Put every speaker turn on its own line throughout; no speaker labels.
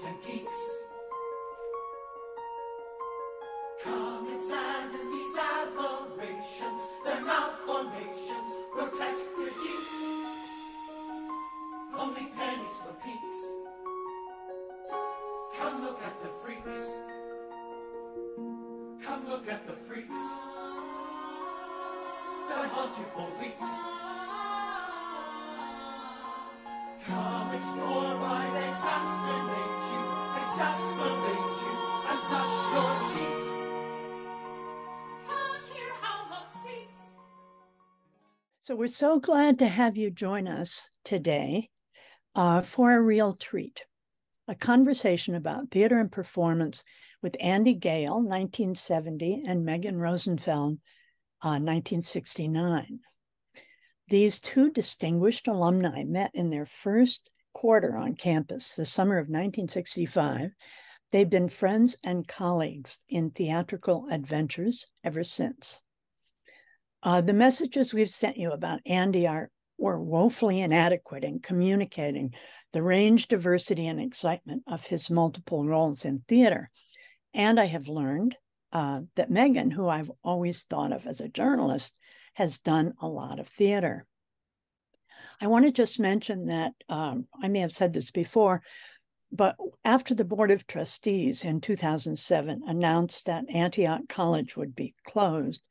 kicks and geeks. Come examine these aberrations, their malformations, grotesque physiques. Only pennies for peeps. Come look at the freaks. Come look at the freaks. They'll haunt you for weeks. Come explore why they fascinate you, exasperate you, and flush your cheeks. Come hear how love speaks.
So we're so glad to have you join us today for a real treat. A conversation about theater and performance with Andy Gale, 1970, and Megan Rosenfeld, 1969. These two distinguished alumni met in their first quarter on campus, the summer of 1965. They've been friends and colleagues in theatrical adventures ever since. The messages we've sent you about Andy were woefully inadequate in communicating the range, diversity, and excitement of his multiple roles in theater. And I have learned that Megan, who I've always thought of as a journalist, has done a lot of theater. I want to just mention that I may have said this before, but after the Board of Trustees in 2007 announced that Antioch College would be closed,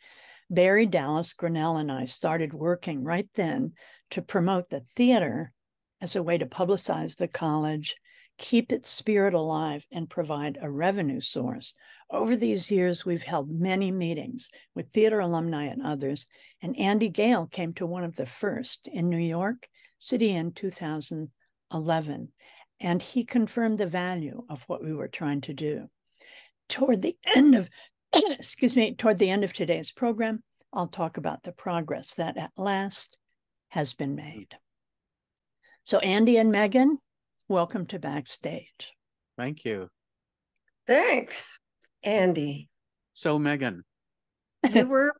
Barry, Dallas, Grinnell, and I started working right then to promote the theater as a way to publicize the college, keep its spirit alive, and provide a revenue source. Over these years, we've held many meetings with theater alumni and others, and Andy Gale came to one of the first in New York City in 2011, and he confirmed the value of what we were trying to do. Toward the end of, toward the end of today's program, I'll talk about the progress that at last has been made. So Andy and Megan, welcome to Backstage.
Thank you.
Thanks, Andy.
So Megan,
we're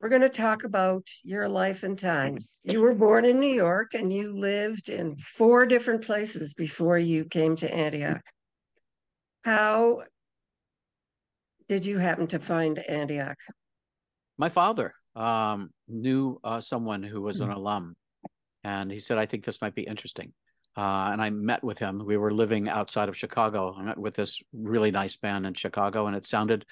going to talk about your life and times. You were born in New York and you lived in 4 different places before you came to Antioch. How did you happen to find Antioch?
my father knew someone who was an alum, and he said, I think this might be interesting. And I met with him. We were living outside of Chicago. I met with this really nice band in Chicago, and it sounded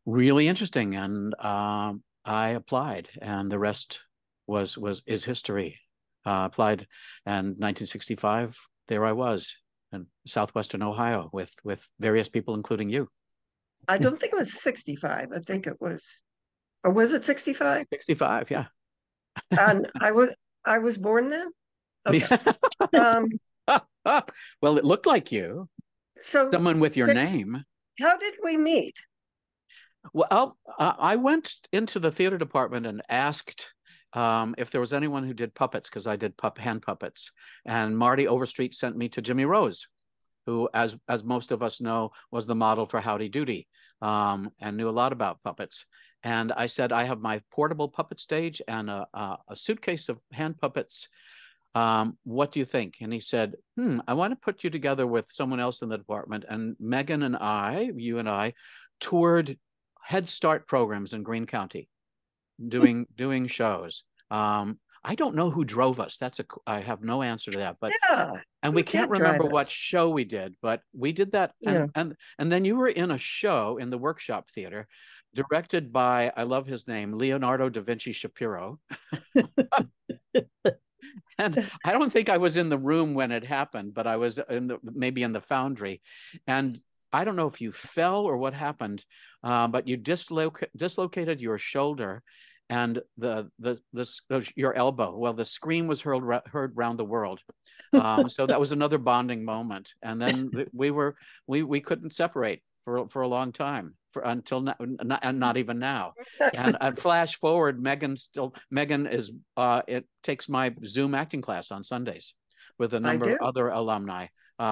really interesting. And I applied, and the rest is history. Applied, and 1965, there I was in southwestern Ohio with various people, including you.
I don't think it was 65. I think it was, or was it 65?
65, yeah.
And I was born then? Okay.
Well, it looked like you.
So
someone with your name.
How did we meet?
Well, I went into the theater department and asked if there was anyone who did puppets, because I did hand puppets. And Marty Overstreet sent me to Jimmy Rose, who, as most of us know, was the model for Howdy Doody, and knew a lot about puppets. And I said, I have my portable puppet stage and a suitcase of hand puppets. What do you think? And he said, I want to put you together with someone else in the department. And Megan and you and I, toured Head Start programs in Greene County, doing shows. I don't know who drove us. I have no answer to that. But
yeah,
and we can't remember what show we did, but we did that. And then you were in a show in the Workshop Theater, directed by, I love his name, Leonardo da Vinci Shapiro. And I don't think I was in the room when it happened, but I was maybe in the foundry. And I don't know if you fell or what happened, but you dislocated your shoulder and your elbow. Well, the scream was heard around the world. So that was another bonding moment. And then we couldn't separate for a long time, until not even now. And flash forward, Megan takes my Zoom acting class on Sundays with a number of other alumni.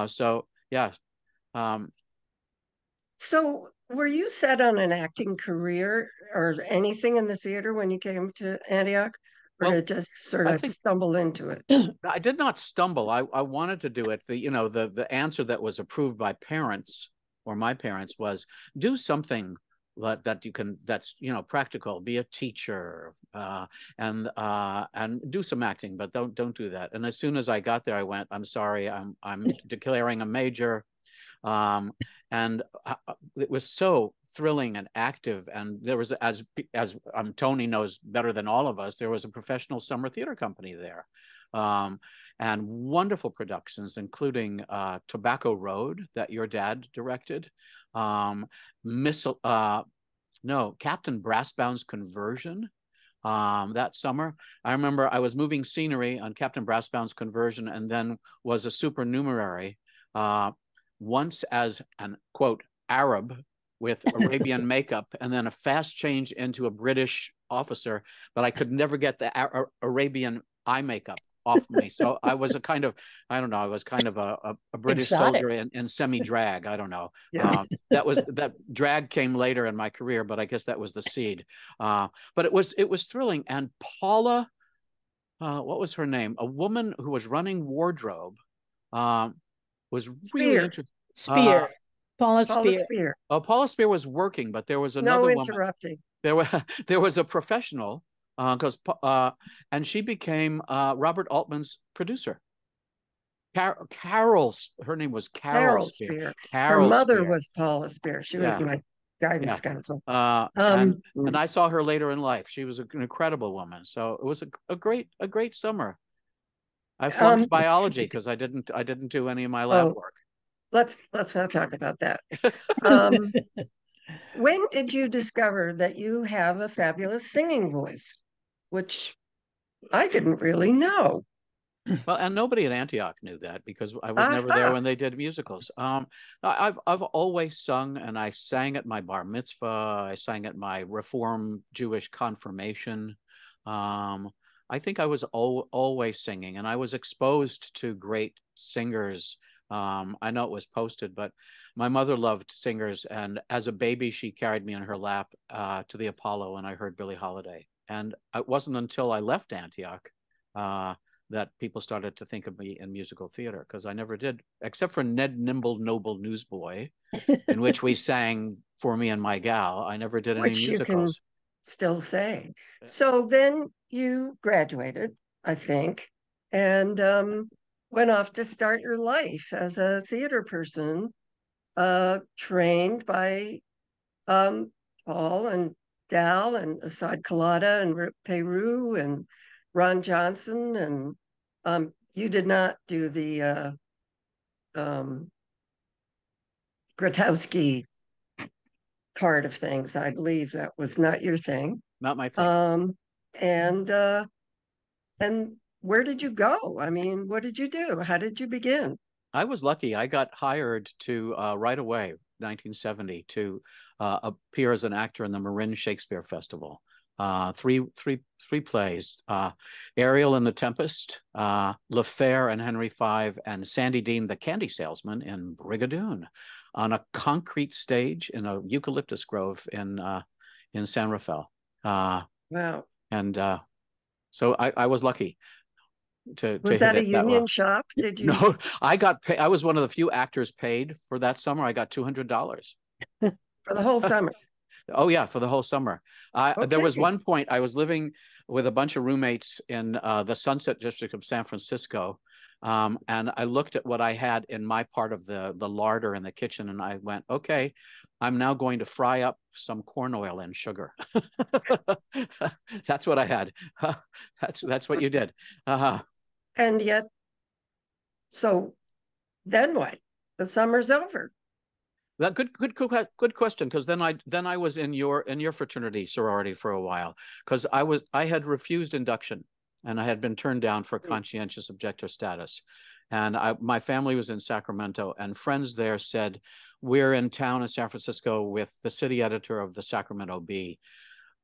So yeah.
So were you set on an acting career or anything in the theater when you came to Antioch? or
Well,
to just sort
I
of
think
stumble into it?
I did not stumble. I wanted to do it. The answer that was approved by parents or my parents was do something that you can, that's practical. Be a teacher and do some acting, but don't do that. And as soon as I got there, I went, I'm sorry, I'm declaring a major. And it was so thrilling and active. And there was, as Tony knows better than all of us, there was a professional summer theater company there. And wonderful productions, including Tobacco Road that your dad directed, Captain Brassbound's Conversion. That summer, I remember I was moving scenery on Captain Brassbound's Conversion, and then was a supernumerary once as an quote Arab with Arabian makeup, and then a fast change into a British officer, but I could never get the Arabian eye makeup off me. So I was a kind of, I don't know, I was kind of a British
Exotic.
soldier in semi-drag. I don't know.
Yeah.
That drag came later in my career, but I guess that was the seed. But it was thrilling. And Paula, what was her name? A woman who was running wardrobe, was really
Spear.
interesting.
Spear. Paula
Paula
Spear.
Spear.
Paula Spear was working, but there was another
No
woman.
interrupting.
There was a professional, and she became Robert Altman's producer. Carol, her name was Carol Spear.
Her mother
Spear.
was Paula Spear. She was my guidance counselor.
And I saw her later in life. She was an incredible woman. So it was a great summer. I flunked biology because I didn't do any of my lab work.
Let's not talk about that. When did you discover that you have a fabulous singing voice, which I didn't really know?
Well, and nobody at Antioch knew that because I was never there when they did musicals. I've always sung, and I sang at my bar mitzvah. I sang at my Reform Jewish confirmation. I think I was always singing, and I was exposed to great singers. I know it was posted, but my mother loved singers, and as a baby, she carried me in her lap to the Apollo, and I heard Billie Holiday. And it wasn't until I left Antioch that people started to think of me in musical theater, because I never did, except for Ned Nimble Noble Newsboy, in which we sang For Me and My Gal. I never did any musicals.
Which you can still say. So then you graduated, I think, and went off to start your life as a theater person, trained by Paul and Dal and Asad Kalata and Rip Peru and Ron Johnson. And you did not do the Grotowski part of things. I believe that was not your thing.
Not my thing.
And where did you go? I mean, what did you do? How did you begin?
I was lucky. I got hired to right away, 1970, to appear as an actor in the Marin Shakespeare Festival. Three plays: Ariel and the Tempest, Le Fere and Henry V, and Sandy Dean, the Candy Salesman, in Brigadoon, on a concrete stage in a eucalyptus grove in San Rafael.
Wow!
And so I was lucky.
Was that a union shop? Did you?
No, I got paid. I was one of the few actors paid for that summer. I got $200
for the whole summer.
Oh yeah, for the whole summer. There was one point I was living with a bunch of roommates in the Sunset District of San Francisco, and I looked at what I had in my part of the larder in the kitchen, and I went, okay, I'm now going to fry up some corn oil and sugar. That's what I had. That's what you did.
And yet, so then what? The summer's over.
That good question, because then I was in your fraternity sorority for a while, because I had refused induction, and I had been turned down for conscientious objector status, and my family was in Sacramento, and friends there said, we're in town in San Francisco with the city editor of the Sacramento Bee.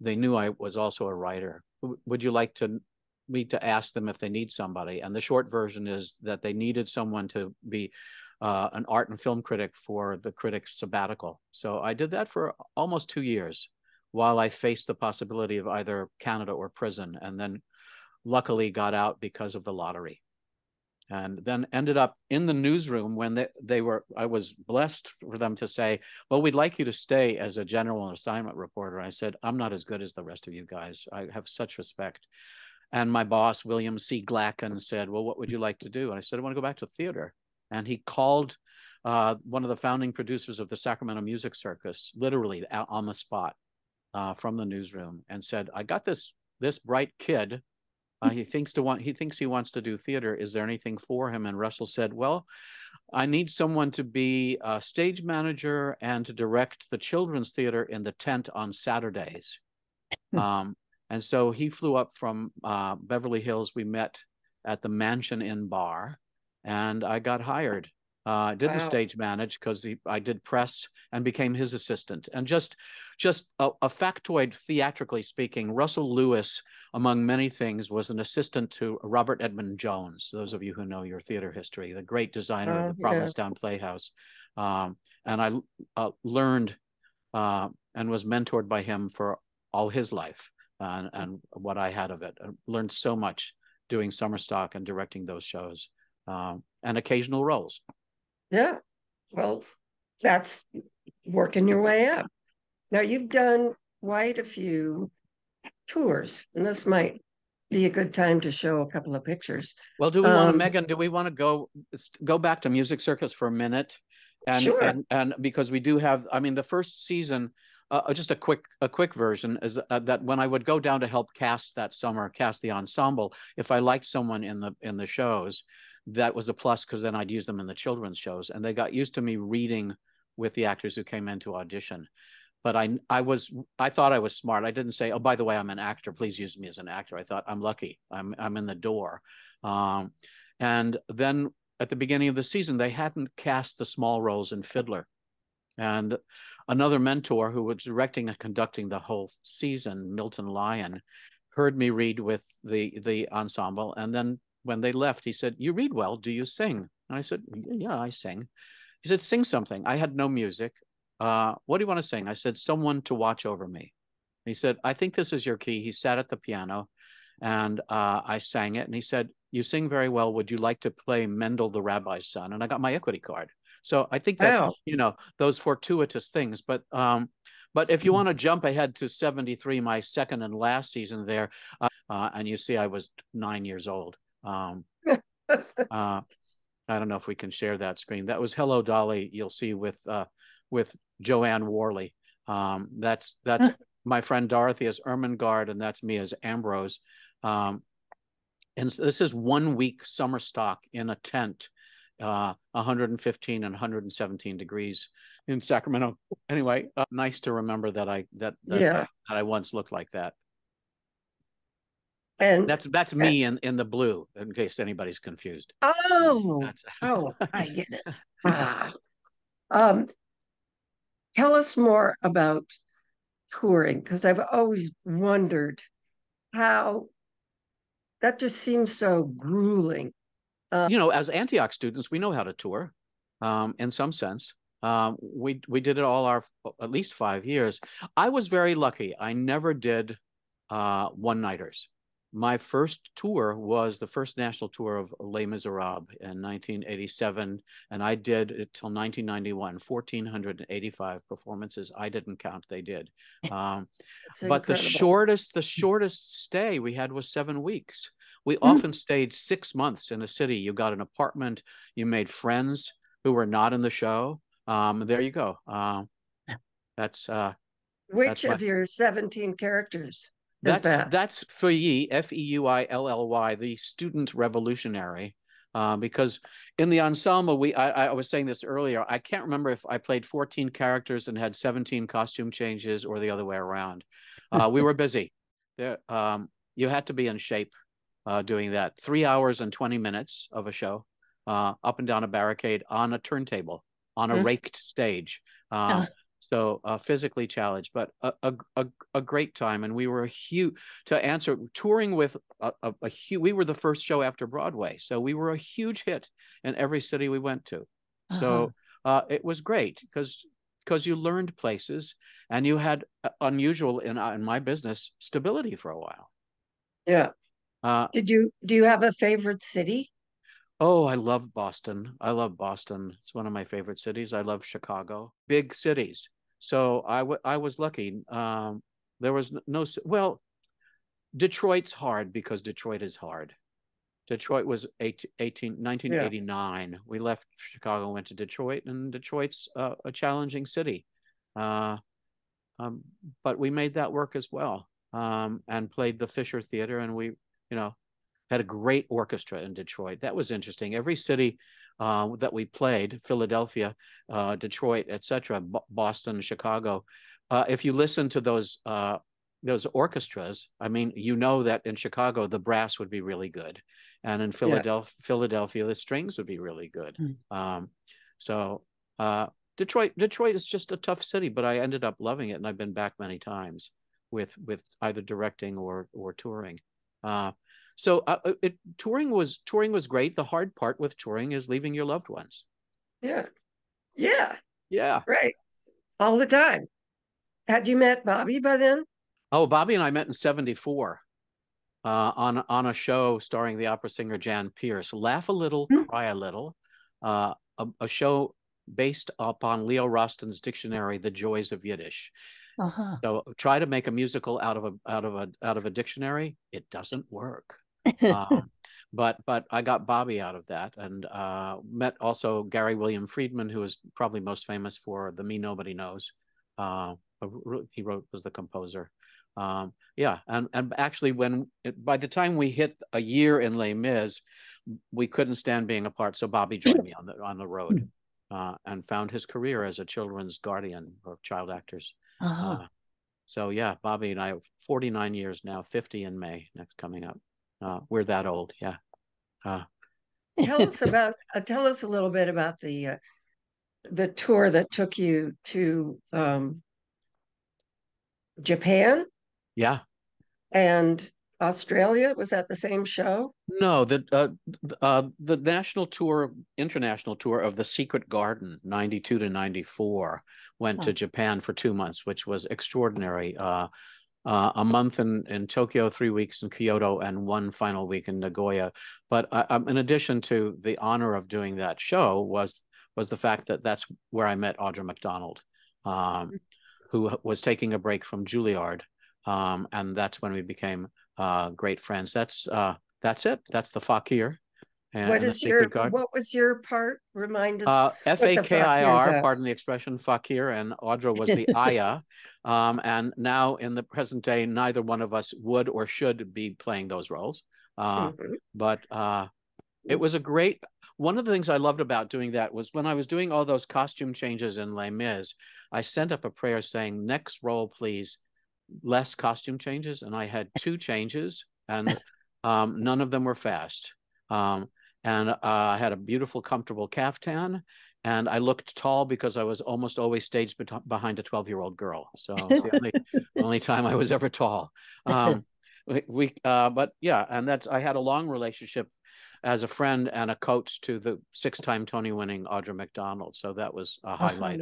They knew I was also a writer. Would you like me to ask them if they need somebody? And the short version is that they needed someone to be an art and film critic for the critic's sabbatical. So I did that for almost 2 years while I faced the possibility of either Canada or prison. And then luckily got out because of the lottery. And then ended up in the newsroom when I was blessed for them to say, well, we'd like you to stay as a general assignment reporter. I said, I'm not as good as the rest of you guys. I have such respect. And my boss, William C. Glacken, said, well, what would you like to do? And I said, I want to go back to theater. And he called one of the founding producers of the Sacramento Music Circus, literally on the spot from the newsroom, and said, I got this bright kid. He thinks he wants to do theater. Is there anything for him? And Russell said, well, I need someone to be a stage manager and to direct the children's theater in the tent on Saturdays. And so he flew up from Beverly Hills. We met at the Mansion Inn bar, and I got hired. I didn't stage manage because I did press and became his assistant. And just a factoid, theatrically speaking, Russell Lewis, among many things, was an assistant to Robert Edmund Jones. Those of you who know your theater history, the great designer of the Provincetown Playhouse. And I learned and was mentored by him for all his life and what I had of it. I learned so much doing summer stock and directing those shows and occasional roles.
Yeah, well, that's working your way up. Now, you've done quite a few tours, and this might be a good time to show a couple of pictures.
Well, do we want to, Megan, do we want to go back to Music Circus for a minute? And,
sure.
And because we do have, I mean, the first season, just a quick version is that when I would go down to help cast that summer, cast the ensemble, if I liked someone in the shows, that was a plus because then I'd use them in the children's shows, and they got used to me reading with the actors who came in to audition. But I thought I was smart. I didn't say, oh, by the way, I'm an actor. Please use me as an actor. I thought I'm lucky. I'm in the door. And then at the beginning of the season, they hadn't cast the small roles in Fiddler. And another mentor who was directing and conducting the whole season, Milton Lyon, heard me read with the ensemble. And then when they left, he said, you read well. Do you sing? And I said, yeah, I sing. He said, sing something. I had no music. What do you want to sing? I said, Someone to Watch Over Me. He said, I think this is your key. He sat at the piano and I sang it. And he said, you sing very well. Would you like to play Mendel the Rabbi's Son? And I got my equity card. So I think that's, those fortuitous things. But if you want to jump ahead to 73, my second and last season there, and you see I was 9 years old. I don't know if we can share that screen. That was Hello, Dolly. You'll see with Joanne Worley. That's my friend Dorothy as Ermengarde, and that's me as Ambrose. And this is 1 week summer stock in a tent, 115 and 117 degrees in Sacramento. Anyway, nice to remember that I once looked like that. And that's me in the blue, in case anybody's confused.
Oh, I get it. Tell us more about touring, because I've always wondered how that just seems so grueling.
As Antioch students, we know how to tour, in some sense. We did it all our at least 5 years. I was very lucky. I never did one-nighters. My first tour was the first national tour of Les Miserables in 1987, and I did it till 1991, 1,485 performances. I didn't count, they did. But the shortest stay we had was 7 weeks. We often stayed 6 months in a city. You got an apartment, you made friends who were not in the show. There you go.
Which of your 17 characters?
That's Feuilly, F-E-U-I-L-L-Y, the student revolutionary, because in the ensemble, I was saying this earlier, I can't remember if I played 14 characters and had 17 costume changes or the other way around. We were busy. You had to be in shape doing that. 3 hours and 20 minutes of a show, up and down a barricade on a turntable, on a raked stage. So physically challenged, but a great time. And we were touring with we were the first show after Broadway. So we were a huge hit in every city we went to. So it was great because you learned places and you had unusual in my business stability for a while.
Yeah. Do you have a favorite city?
Oh, I love Boston. I love Boston. It's one of my favorite cities. I love Chicago. Big cities. So I was lucky. There was no, well, Detroit's hard because Detroit is hard. Detroit was 1989.
Yeah.
We left Chicago, went to Detroit, and Detroit's a challenging city. Uh, um, but we made that work as well, and played the Fisher Theater, and we, had a great orchestra in Detroit. That was interesting. Every city that we played, Philadelphia, Detroit, etc., Boston, Chicago, if you listen to those orchestras, I mean, that in Chicago the brass would be really good, and in Philadelphia the strings would be really good. So Detroit is just a tough city, but I ended up loving it, and I've been back many times with either directing or touring. So touring was great. The hard part with touring is leaving your loved ones.
Yeah. Yeah.
Yeah.
Right. All the time. Had you met Bobby by then?
Oh, Bobby and I met in '74 on a show starring the opera singer Jan Pierce. Laugh a Little, Cry a Little, a show based upon Leo Rosten's dictionary, The Joys of Yiddish. So try to make a musical out of a dictionary. It doesn't work. But I got Bobby out of that, and met also Gary William Friedman, who is probably most famous for the Me Nobody Knows. He was the composer. Yeah, and actually, by the time we hit a year in Les Mis, we couldn't stand being apart. So Bobby joined me on the road, and found his career as a children's guardian of child actors. So yeah, Bobby and I have 49 years now, 50 in May next coming up. We're that old, yeah.
Tell us a little bit about the tour that took you to Japan.
Yeah.
And Australia. Was that the same show?
No, the international tour of The Secret Garden, 92 to 94, went to Japan for 2 months, which was extraordinary. A month in Tokyo, 3 weeks in Kyoto, and 1 final week in Nagoya. But in addition to the honor of doing that show was the fact that that's where I met Audra McDonald, who was taking a break from Juilliard, and that's when we became great friends. That's it. That's the fakir.
What was your part? Remind us.
Fakir, pardon the expression, fakir, and Audra was the ayah. And now in the present day, neither one of us would or should be playing those roles. But it was one of the things I loved about doing that was when I was doing all those costume changes in Les Mis, I sent up a prayer saying, next role, please, less costume changes. And I had 2 changes, and none of them were fast. And I had a beautiful, comfortable caftan, and I looked tall because I was almost always staged behind a 12-year-old girl. So it's the only time I was ever tall. But yeah, and I had a long relationship as a friend and a coach to the 6-time Tony-winning Audra McDonald. So that was a highlight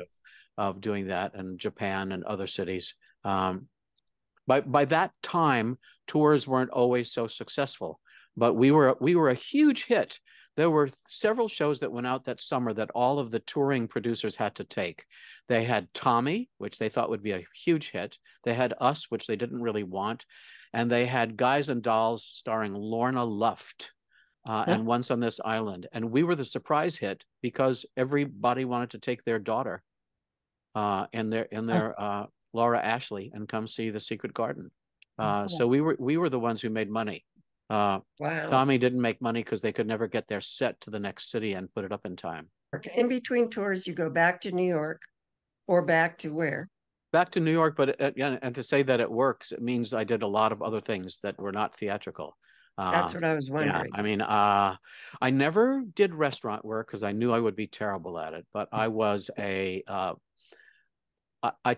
of doing that, and Japan and other cities. By that time, tours weren't always so successful, but we were a huge hit. There were several shows that went out that summer that all of the touring producers had to take. They had Tommy, which they thought would be a huge hit. They had Us, which they didn't really want. And they had Guys and Dolls starring Lorna Luft, and Once on This Island. And we were the surprise hit because everybody wanted to take their daughter in their Laura Ashley and come see The Secret Garden. So we were the ones who made money.
Wow.
Tommy didn't make money because they could never get their set to the next city and put it up in time.
In between tours, you go back to New York, or back to where?
Back to New York, but and to say that it works, it means I did a lot of other things that were not theatrical.
That's what I was wondering.
Yeah, I mean, I never did restaurant work because I knew I would be terrible at it. But I was I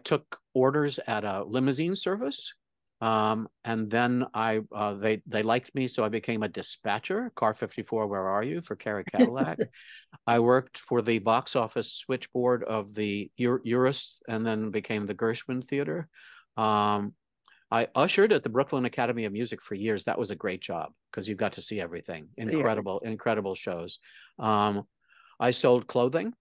took orders at a limousine service. And then they liked me, so I became a dispatcher. Car 54, where are you? For Cary Cadillac. I worked for the box office switchboard of the Urus, and then became the Gershwin Theater. I ushered at the Brooklyn Academy of Music for years. That was a great job because you got to see everything. Incredible shows. I sold clothing.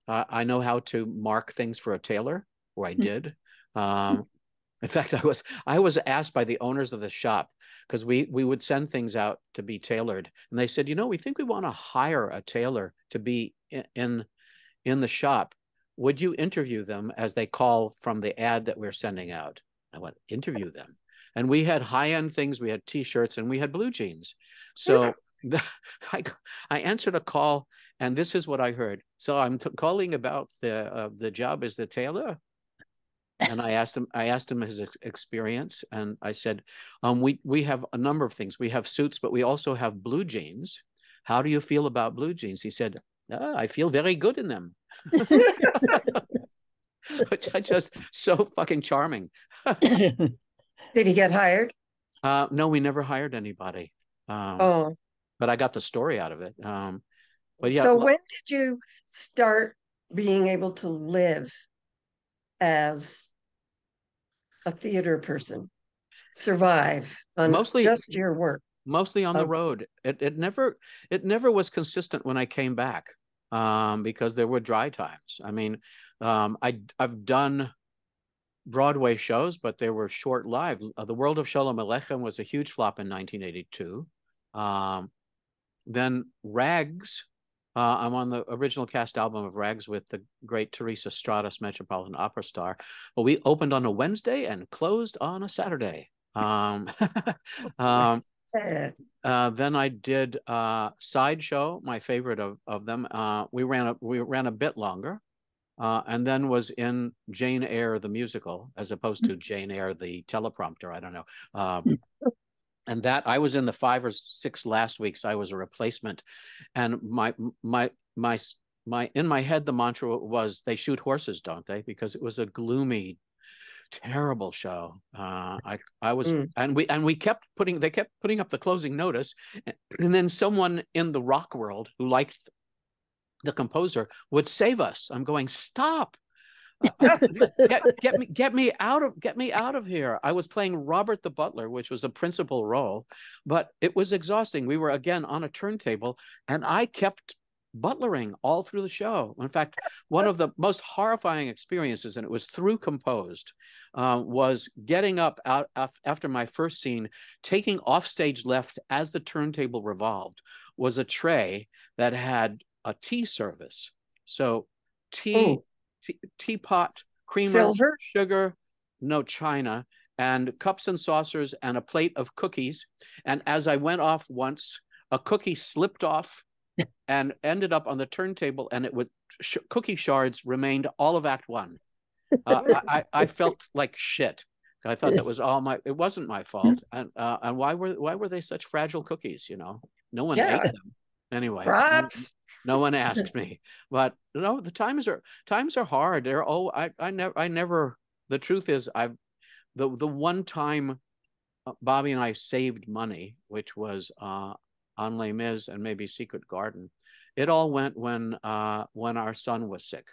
I know how to mark things for a tailor, or I did. In fact, I was asked by the owners of the shop, because we would send things out to be tailored, and they said, we think we want to hire a tailor to be in the shop. Would you interview them as they call from the ad that we're sending out? I went, interview them. And we had high-end things. We had T-shirts and we had blue jeans. So I answered a call, and this is what I heard. So I'm calling about the job as the tailor. And I asked him his experience, and I said, we have a number of things. We have suits, but we also have blue jeans. How do you feel about blue jeans? He said, I feel very good in them. Which I just so fucking charming.
Did he get hired?
No, we never hired anybody.
Oh,
but I got the story out of it. But yeah.
So when did you start being able to live as a theater person, survive on
Mostly
just your work?
Mostly on the road. It never was consistent when I came back, because there were dry times. I mean, I've done Broadway shows, but they were short-lived. The World of Shalom Aleichem was a huge flop in 1982. Then Rags, I'm on the original cast album of Rags with the great Teresa Stratus, Metropolitan Opera star. But we opened on a Wednesday and closed on a Saturday. Then I did Sideshow, my favorite of them. We ran a bit longer, and then was in Jane Eyre the musical, as opposed to Jane Eyre the teleprompter. I don't know. And that I was in the 5 or 6 last weeks. I was a replacement, and my in my head the mantra was, they shoot horses, don't they? Because it was a gloomy, terrible show. I was and they kept putting up the closing notice, and then someone in the rock world who liked the composer would save us. I'm going, stop. Get me out of here. I was playing Robert the Butler, which was a principal role, but it was exhausting. We were again on a turntable, and I kept butlering all through the show. In fact, one of the most horrifying experiences, and it was through composed, was getting up out after my first scene, taking offstage left as the turntable revolved, was a tray that had a tea service. So teapot, creamer,
silver,
sugar, no china, and cups and saucers, and a plate of cookies. And as I went off once, a cookie slipped off and ended up on the turntable, and it was cookie shards remained all of Act 1. I felt like shit. I thought that was it wasn't my fault. And why were they such fragile cookies? No one ate them anyway.
Props.
No one asked me, but the times are hard. I never. The truth is, the one time Bobby and I saved money, which was on Les Mis and maybe Secret Garden. It all went when our son was sick.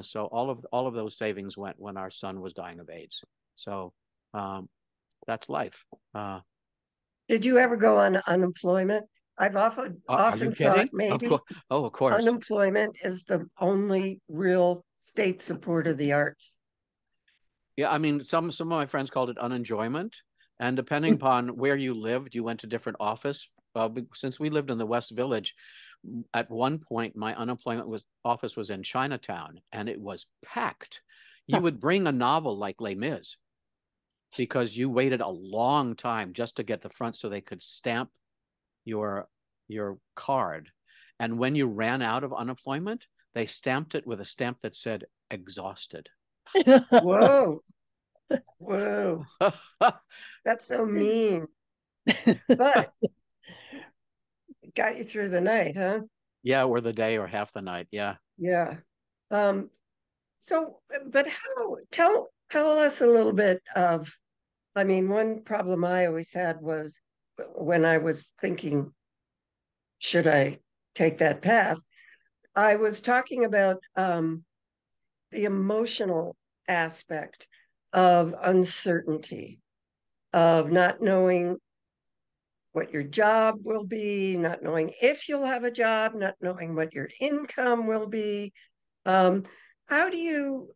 So all of those savings went when our son was dying of AIDS. So that's life.
Did you ever go on unemployment? I've often thought maybe
of course.
Unemployment is the only real state support of the arts.
Yeah, I mean, some of my friends called it unenjoyment, and depending upon where you lived, you went to different office. Since we lived in the West Village, at one point my unemployment office was in Chinatown, and it was packed. You would bring a novel like Les Mis, because you waited a long time just to get the front so they could stamp your card. And when you ran out of unemployment, they stamped it with a stamp that said exhausted.
Whoa. That's so mean. But it got you through the night, huh?
Yeah, or the day, or half the night. Yeah.
So, but tell us a little bit of, I mean, one problem I always had was when I was thinking, should I take that path? I was talking about the emotional aspect of uncertainty, of not knowing what your job will be, not knowing if you'll have a job, not knowing what your income will be. Um, how do you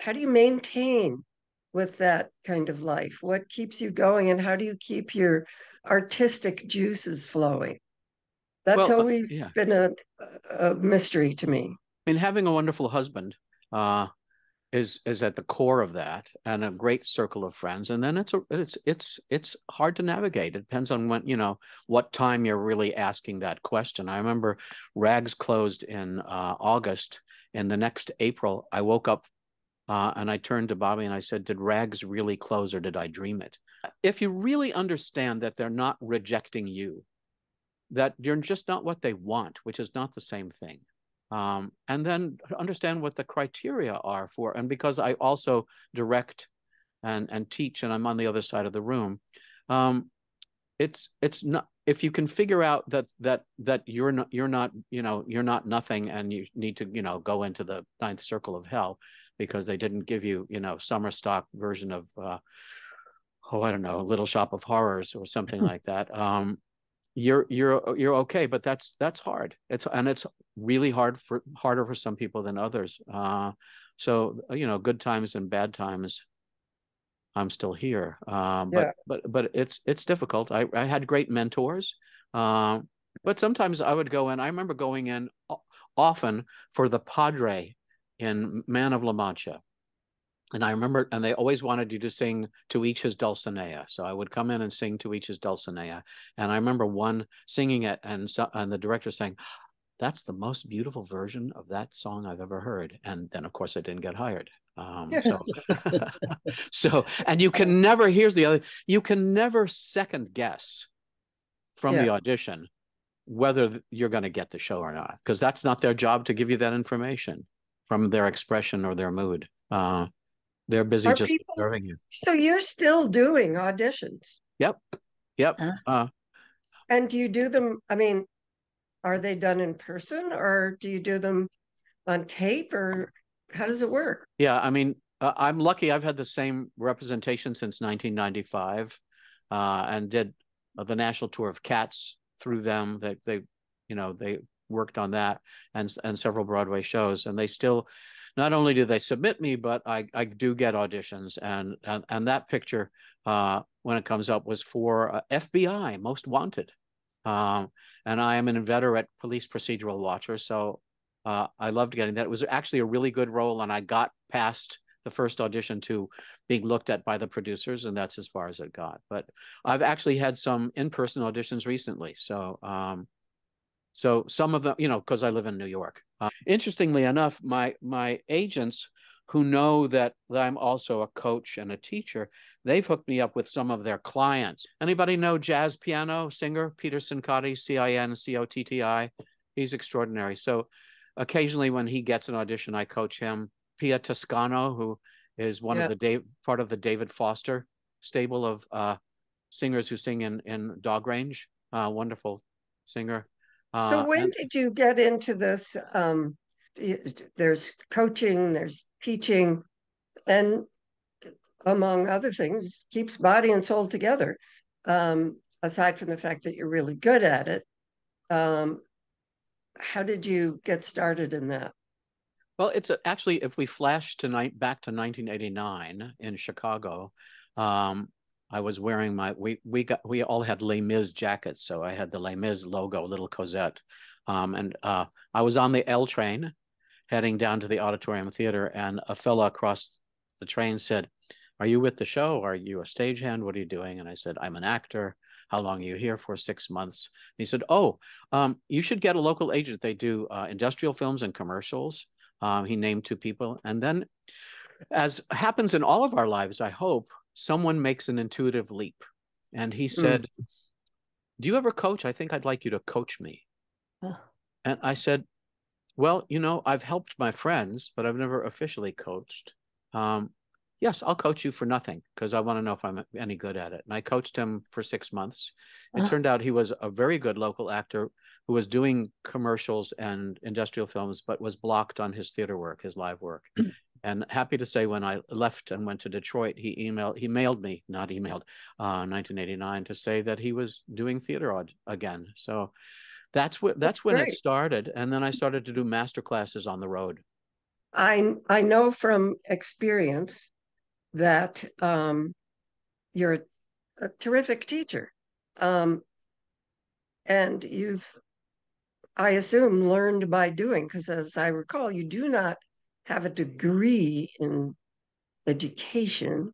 maintain with that kind of life? What keeps you going, and how do you keep your artistic juices flowing? That's
Well,
always
yeah.
been a mystery to me.
I mean, having a wonderful husband is at the core of that, and a great circle of friends. And then it's hard to navigate. It depends on when, what time you're really asking that question. I remember Rags closed in August, and the next April I woke up and I turned to Bobby and I said, "Did Rags really close, or did I dream it?" If you really understand that they're not rejecting you, that you're just not what they want, which is not the same thing. And then understand what the criteria are for. And because I also direct and teach, and I'm on the other side of the room, it's not, if you can figure out that you're not nothing, and you need to go into the ninth circle of hell because they didn't give you summer stock version of I don't know, Little Shop of Horrors or something like that. You're okay, but that's hard. It's really harder for some people than others. So good times and bad times, I'm still here.
Yeah.
But it's difficult. I had great mentors, but sometimes I would go in. I remember going in often for the Padre in Man of La Mancha. And I remember, and they always wanted you to sing To Each His Dulcinea. So I would come in and sing To Each His Dulcinea. And I remember one singing it, and the director saying, "That's the most beautiful version of that song I've ever heard." And then, of course, I didn't get hired. And you can never, here's the other, you can never second guess from the audition whether you're going to get the show or not, because that's not their job to give you that information from their expression or their mood. They're busy just observing you.
So you're still doing auditions?
Yep.
And do you do them, I mean, are they done in person, or do you do them on tape, or how does it work?
Yeah, I mean, I'm lucky. I've had the same representation since 1995, and did the national tour of Cats through them. They worked on that, and several Broadway shows, and they still, not only do they submit me, but I do get auditions, and that picture when it comes up was for FBI Most Wanted, and I am an inveterate police procedural watcher, so I loved getting that. It was actually a really good role, and I got past the first audition to being looked at by the producers, and that's as far as it got. But I've actually had some in-person auditions recently, so some of them, because I live in New York. Interestingly enough, my agents, who know that I'm also a coach and a teacher, they've hooked me up with some of their clients. Anybody know jazz piano singer Peter Cincotti, Cincotti? He's extraordinary. So occasionally when he gets an audition, I coach him. Pia Toscano, who is part of the David Foster stable of singers who sing in Dog Range. Wonderful singer.
So when did you get into this? There's coaching, there's teaching, and among other things, keeps body and soul together. Aside from the fact that you're really good at it, how did you get started in that?
Well, it's actually, if we flash back to 1989 in Chicago, I was wearing we all had Les Mis jackets, so I had the Les Mis logo, little Cosette, and I was on the L train heading down to the Auditorium Theater, and a fella across the train said, "Are you with the show? Are you a stagehand? What are you doing?" And I said, "I'm an actor." "How long are you here for?" "6 months." And he said, "Oh, you should get a local agent. They do industrial films and commercials." He named 2 people, and then, as happens in all of our lives, I hope, someone makes an intuitive leap. And he said, "Do you ever coach? I think I'd like you to coach me." And I said, "Well, I've helped my friends, but I've never officially coached. Yes, I'll coach you for nothing, because I want to know if I'm any good at it." And I coached him for 6 months. It turned out he was a very good local actor who was doing commercials and industrial films, but was blocked on his theater work, his live work. And happy to say, when I left and went to Detroit, he mailed me, not emailed, 1989, to say that he was doing theater again. So that's when it started. And then I started to do master classes on the road.
I know from experience that you're a terrific teacher. And you've, I assume, learned by doing, because as I recall, you do not have a degree in education,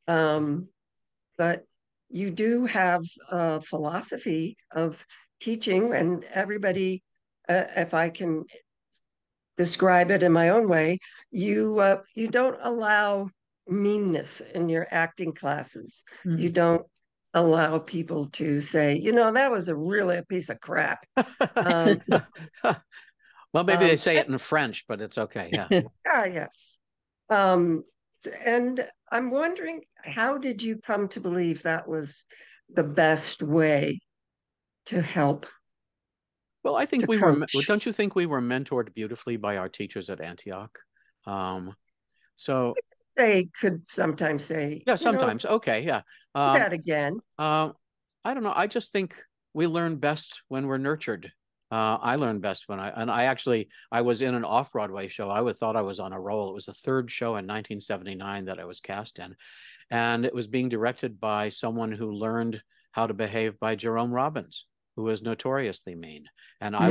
but you do have a philosophy of teaching, and everybody, if I can describe it in my own way, you don't allow meanness in your acting classes.
Mm.
You don't allow people to say, that was really a piece of crap.
Well, maybe they say it in French, but it's okay. Yeah.
Yes. And I'm wondering, how did you come to believe that was the best way to help?
Well, I think don't you think we were mentored beautifully by our teachers at Antioch? So
they could sometimes say,
yeah, sometimes. Okay. Yeah.
That again.
I don't know. I just think we learn best when we're nurtured. I learned best when I was in an off-Broadway show. I thought I was on a roll. It was the third show in 1979 that I was cast in. And it was being directed by someone who learned how to behave by Jerome Robbins, who was notoriously mean. And I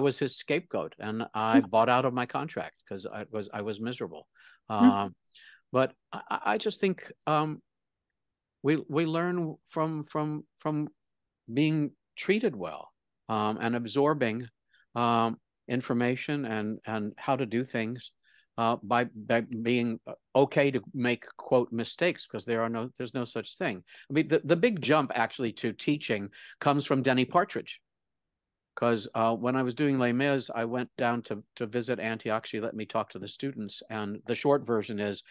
was his scapegoat, and I bought out of my contract because I was miserable. But I just think we learn from being treated well, and absorbing information and how to do things by being okay to make, quote, mistakes, because there's no such thing. I mean, the big jump actually to teaching comes from Denny Partridge, because when I was doing Les Mis, I went down to visit Antioch. She let me talk to the students, and the short version is,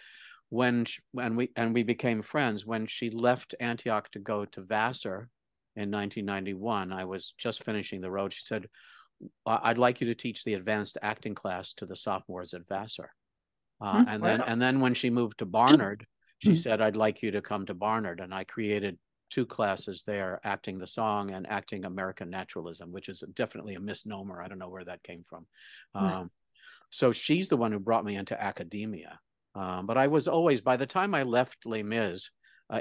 when we became friends. When she left Antioch to go to Vassar in 1991, I was just finishing the road. She said, "I'd like you to teach the advanced acting class to the sophomores at Vassar." And then when she moved to Barnard, she said, "I'd like you to come to Barnard." And I created 2 classes there, acting the song and acting American naturalism, which is definitely a misnomer. I don't know where that came from. So she's the one who brought me into academia. But I was always, by the time I left Les Mis,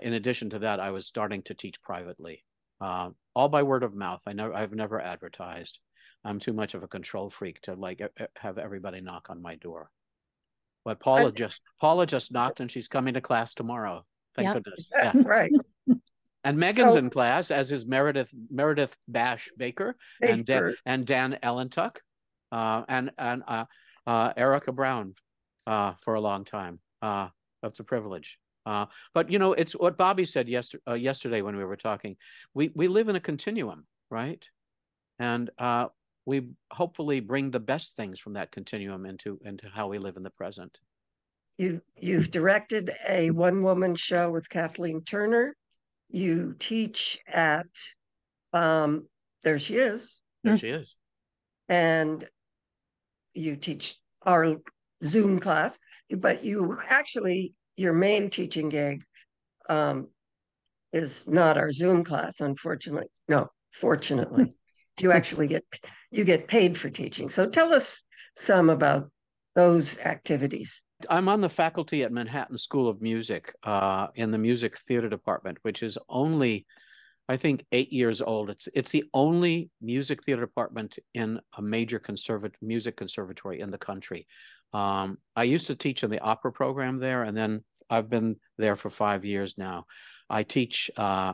in addition to that, I was starting to teach privately, all by word of mouth. I've never advertised. I'm too much of a control freak to have everybody knock on my door. But Paula just knocked, and she's coming to class tomorrow. Thank goodness.
That's right.
And Megan's in class, as is Meredith Bash Baker and Dan Ellentuck, and Erica Brown for a long time. That's a privilege. But it's what Bobby said yesterday when we were talking. We live in a continuum, right? And we hopefully bring the best things from that continuum into how we live in the present.
You've directed a one-woman show with Kathleen Turner. You teach at there she is.
There she is. And
you teach our Zoom class, but your main teaching gig is not our Zoom class, unfortunately. No, fortunately. You actually get paid for teaching. So tell us some about those activities.
I'm on the faculty at Manhattan School of Music in the music theater department, which is only, I think, 8 years old. It's the only music theater department in a major music conservatory in the country. I used to teach in the opera program there, and then I've been there for 5 years now. I teach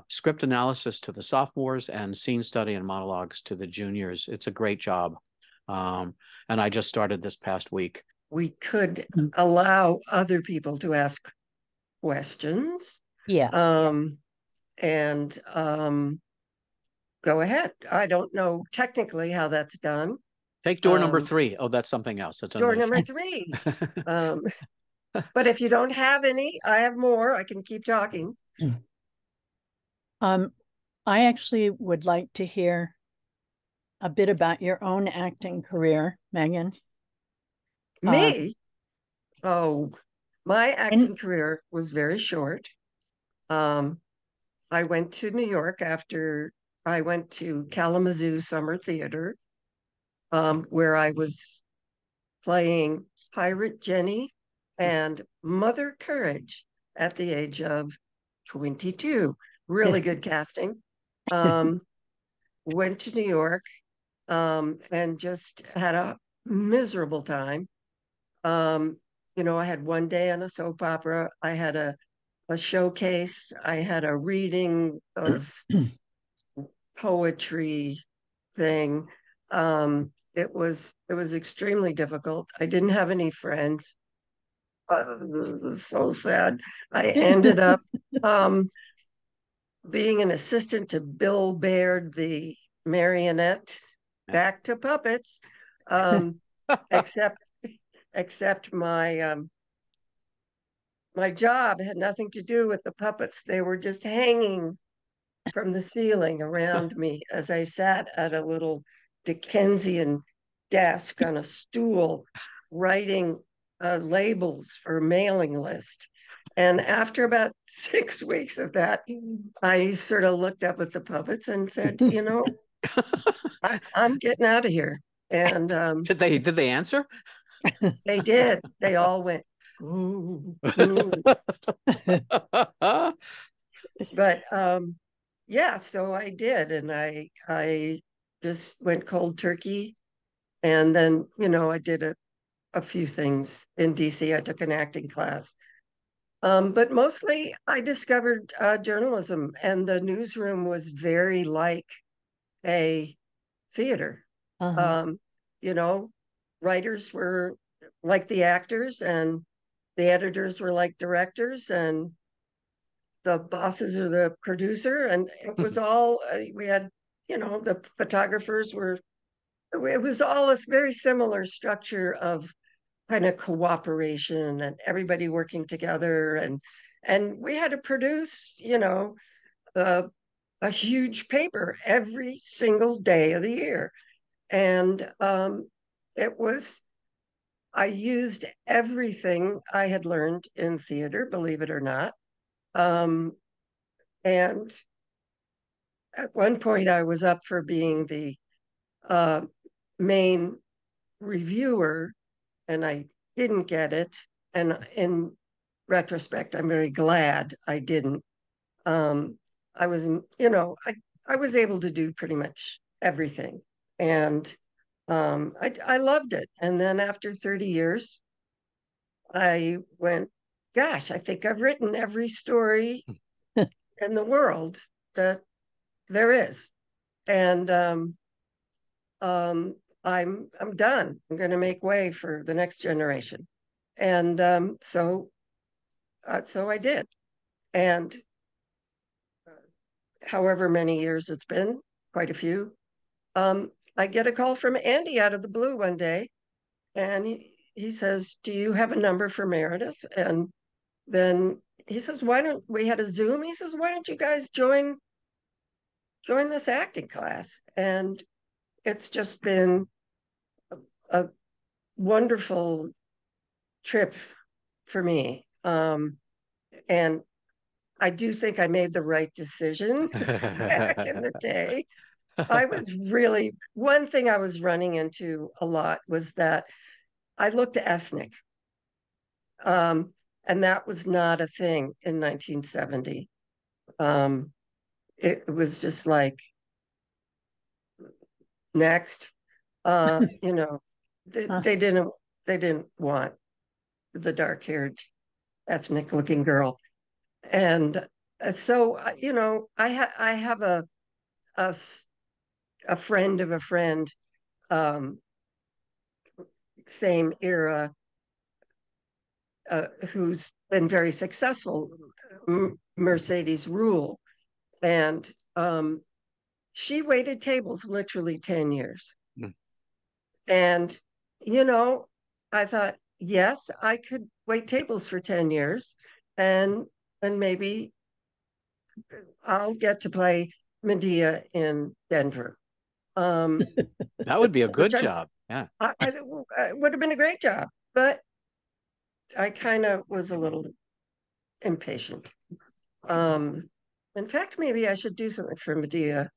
script analysis to the sophomores and scene study and monologues to the juniors. It's a great job. And I just started this past week.
We could allow other people to ask questions.
Yeah.
And go ahead. I don't know technically how that's done.
Take door number 3. Oh, that's something else. That's
door number 3. But if you don't have any, I have more. I can keep talking.
I actually would like to hear a bit about your own acting career, Megan.
Me? Oh, my acting career was very short. I went to New York after I went to Kalamazoo Summer Theater, where I was playing Pirate Jenny and Mother Courage at the age of 22. Really good casting. Went to New York and just had a miserable time. I had one day on a soap opera. I had a showcase. I had a reading of poetry thing. It was extremely difficult. I didn't have any friends. It was so sad. I ended up being an assistant to Bill Baird, the marionette, back to puppets. Except my job had nothing to do with the puppets. They were just hanging from the ceiling around me as I sat at a little Dickensian desk on a stool writing labels for a mailing list. And after about 6 weeks of that, I sort of looked up at the puppets and said, I'm getting out of here. And
Did they answer?
they did. They all went, ooh, ooh. But yeah, so I did, and I just went cold turkey, and then I did a few things in DC. I took an acting class, but mostly I discovered journalism, and the newsroom was very like a theater. Um, you know, writers were like the actors, and the editors were like directors, and the bosses are the producer, and it was all we had. The photographers were. It was all a very similar structure of kind of cooperation and everybody working together, and we had to produce, a, a huge paper every single day of the year, and it was. I used everything I had learned in theater, believe it or not. And at one point, I was up for being the main reviewer, and I didn't get it. And in retrospect, I'm very glad I didn't. I was, I was able to do pretty much everything, and I loved it. And then after 30 years, I went, gosh, I think I've written every story in the world that there is, and I'm done. I'm going to make way for the next generation, and so I did, and however many years it's been, quite a few. I get a call from Andy out of the blue one day, and he says, "Do you have a number for Meredith?" And then he says, "Why don't we had a Zoom?" He says, "Why don't you guys join this acting class?" And it's just been a wonderful trip for me. And I do think I made the right decision back in the day. I was really, one thing I was running into a lot was that I looked ethnic. And that was not a thing in 1970. It was just like, next, they didn't want the dark-haired ethnic looking girl. And so, I have a friend of a friend, um, same era, who's been very successful, Mercedes Rule. And she waited tables literally 10 years. Mm. And, I thought, yes, I could wait tables for 10 years, and maybe I'll get to play Medea in Denver.
That would be a good job. Yeah.
It would have been a great job. But I kind of was a little impatient. In fact, maybe I should do something for Medea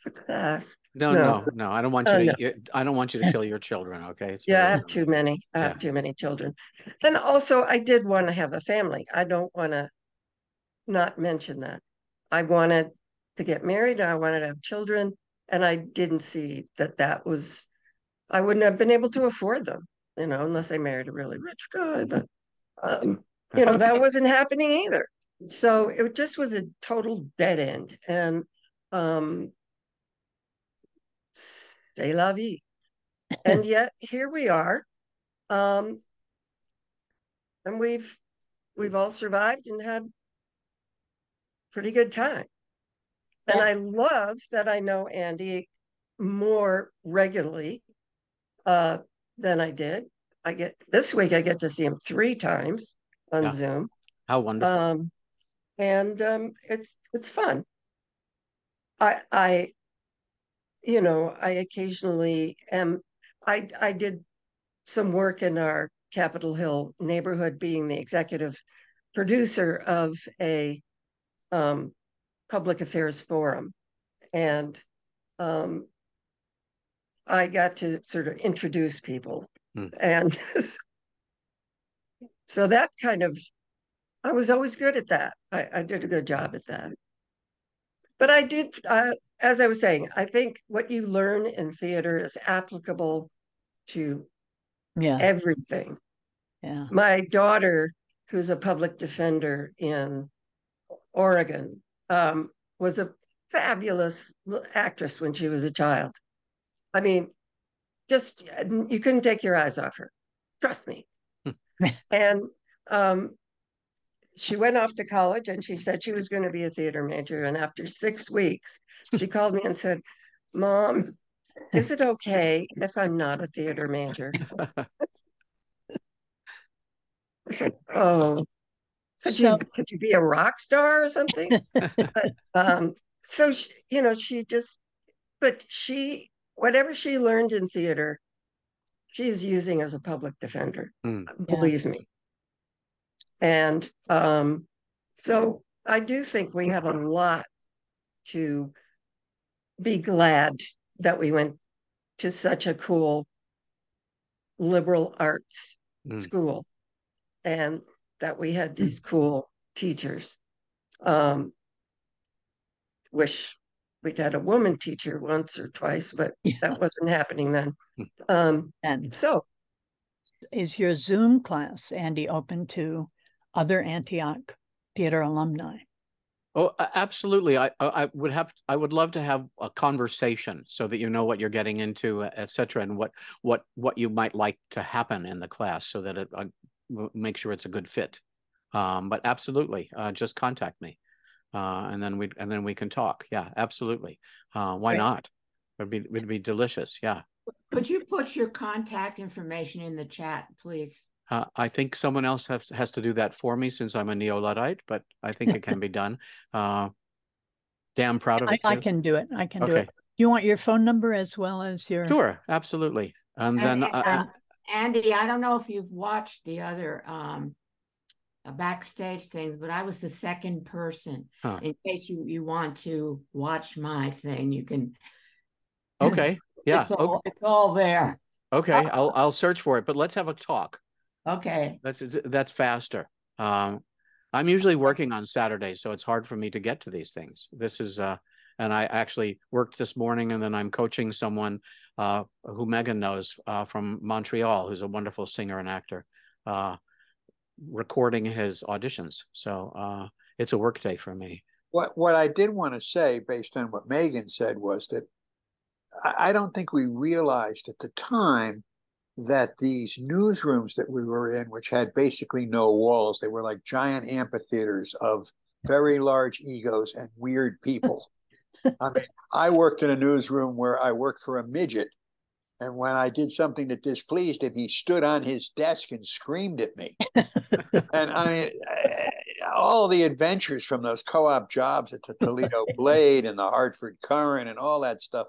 for class.
No,
No,
no, no. I don't want you
no.
to. I don't want you to kill your children. Okay, it's
Yeah, I
very
have too many. I
Yeah.
have too many children. And also, I did want to have a family. I don't want to not mention that. I wanted to get married. I wanted to have children. And I didn't see that that was, I wouldn't have been able to afford them, unless I married a really rich guy. But, that wasn't happening either. So it just was a total dead end. And c'est la vie. And yet here we are. And we've all survived and had pretty good time. And I love that I know Andy more regularly than I did. This week I get to see him 3 times on Zoom.
How wonderful.
And it's fun. I occasionally I did some work in our Capitol Hill neighborhood, being the executive producer of a public affairs forum. And I got to sort of introduce people. And so that I was always good at that. I did a good job at that. But I did, as I was saying, I think what you learn in theater is applicable to everything.
Yeah.
My daughter, who's a public defender in Oregon, was a fabulous actress when she was a child. I mean, just you couldn't take your eyes off her. Trust me. And she went off to college and she said she was going to be a theater major. And after 6 weeks, she called me and said, "Mom, is it okay if I'm not a theater major?" I said, "Oh, could you be a rock star or something?" But, so whatever she learned in theater, she's using as a public defender. Believe me. And so I do think we have a lot to be glad that we went to such a cool liberal arts school and that we had these cool teachers. Wish we'd had a woman teacher once or twice, but that wasn't happening then.
And
so
is your Zoom class, Andy, open to other Antioch theater alumni?
Oh, absolutely. I would love to have a conversation so that you know what you're getting into, et cetera, and what you might like to happen in the class, so that it make sure it's a good fit. But absolutely, just contact me, and then we can talk. Yeah, absolutely. Why not? It'd be delicious. Yeah.
Could you put your contact information in the chat, please?
I think someone else has to do that for me, since I'm a Neo-Luddite, but I think it can be done. Damn proud of it.
I can do it. I can do it. You want your phone number as well as your...
Sure, absolutely. And then
Andy, I don't know if you've watched the other backstage things, but I was the second person. In case you want to watch my thing, you can.
Okay. Yeah.
It's all there.
Okay. I'll search for it, but let's have a talk.
Okay.
That's faster. I'm usually working on Saturdays, so it's hard for me to get to these things. This is and I actually worked this morning, and then I'm coaching someone who Megan knows from Montreal, who's a wonderful singer and actor, recording his auditions. So it's a work day for me.
What I did want to say, based on what Megan said, was that I don't think we realized at the time that these newsrooms that we were in, which had basically no walls, they were like giant amphitheaters of very large egos and weird people. I mean, I worked in a newsroom where I worked for a midget, and when I did something that displeased him, he stood on his desk and screamed at me. And I mean, all the adventures from those co-op jobs at the Toledo Blade and the Hartford Courant and all that stuff.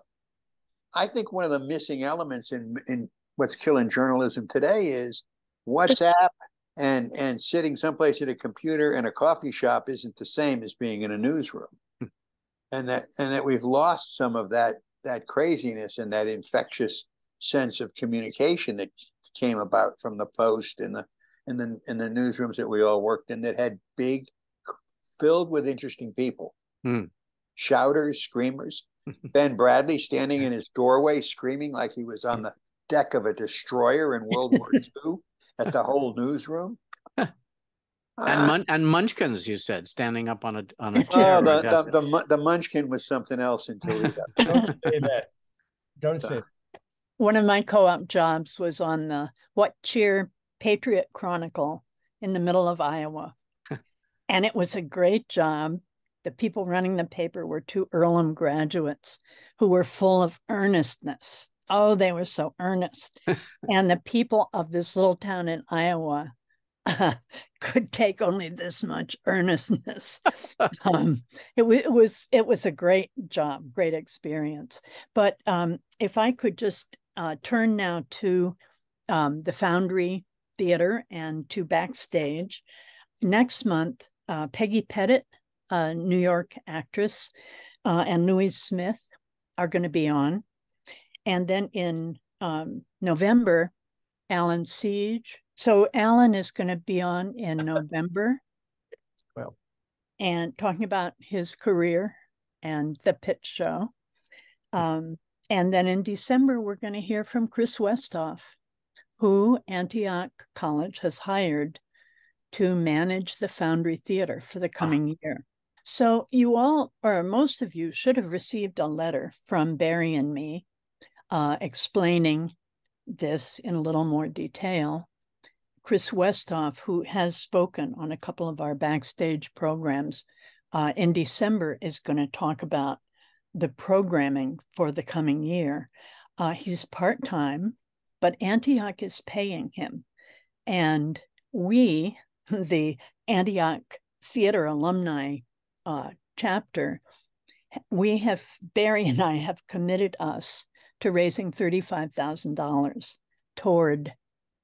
I think one of the missing elements in what's killing journalism today is WhatsApp and sitting someplace at a computer in a coffee shop isn't the same as being in a newsroom. And that we've lost some of that craziness and that infectious sense of communication that came about from the Post and the newsrooms that we all worked in, that had filled with interesting people, shouters, screamers. Ben Bradley standing in his doorway screaming like he was on the deck of a destroyer in World War II at the whole newsroom.
And Munchkins, you said, standing up on a chair.
The Munchkin was something else in Toledo.
Don't say that. Don't say that.
One of my co-op jobs was on the What Cheer Patriot Chronicle in the middle of Iowa. And it was a great job. The people running the paper were 2 Earlham graduates who were full of earnestness. Oh, they were so earnest. And the people of this little town in Iowa could take only this much earnestness. It was a great job, great experience. But if I could just turn now to the Foundry Theater and to Backstage. Next month, Peggy Pettit, a New York actress, and Louise Smith are going to be on. And then in November, Alan Siege. So Alan is going to be on in November.
Well,
and talking about his career and the Pitt show. And then in December, we're going to hear from Chris Westhoff, who Antioch College has hired to manage the Foundry Theater for the coming year. So you all, or most of you, should have received a letter from Barry and me explaining this in a little more detail. Chris Westhoff, who has spoken on a couple of our Backstage programs, in December is going to talk about the programming for the coming year. He's part-time, but Antioch is paying him. And we, the Antioch Theater Alumni chapter, Barry and I have committed us to raising $35,000 toward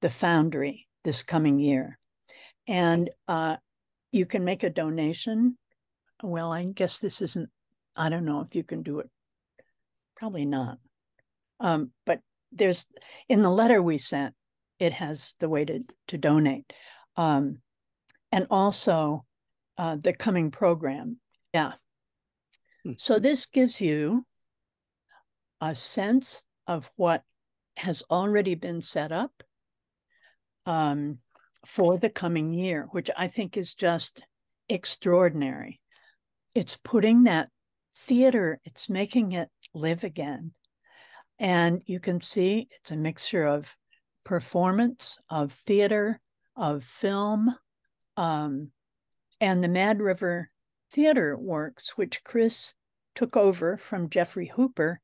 the Foundry this coming year. And you can make a donation. Well, I guess this isn't, I don't know if you can do it. Probably not. But there's, in the letter we sent, it has the way to donate. And also the coming program. Yeah. So this gives you a sense of what has already been set up for the coming year, which I think is just extraordinary. It's putting that theater, it's making it live again. And you can see it's a mixture of performance, of theater, of film, and the Mad River Theater Works, which Chris took over from Jeffrey Hooper,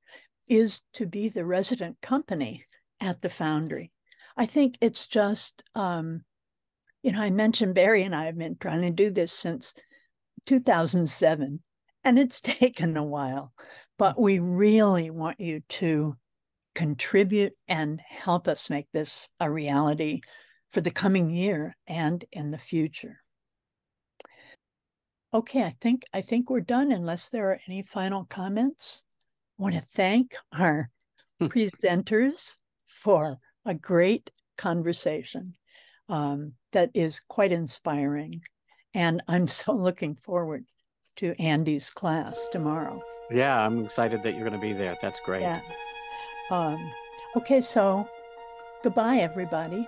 is to be the resident company at the Foundry. I think it's just, I mentioned Barry and I have been trying to do this since 2007, and it's taken a while, but we really want you to contribute and help us make this a reality for the coming year and in the future. Okay, I think we're done unless there are any final comments. I want to thank our presenters for a great conversation that is quite inspiring. And I'm so looking forward to Andy's class tomorrow.
Yeah, I'm excited that you're going to be there. That's great.
Yeah. Okay, so goodbye, everybody.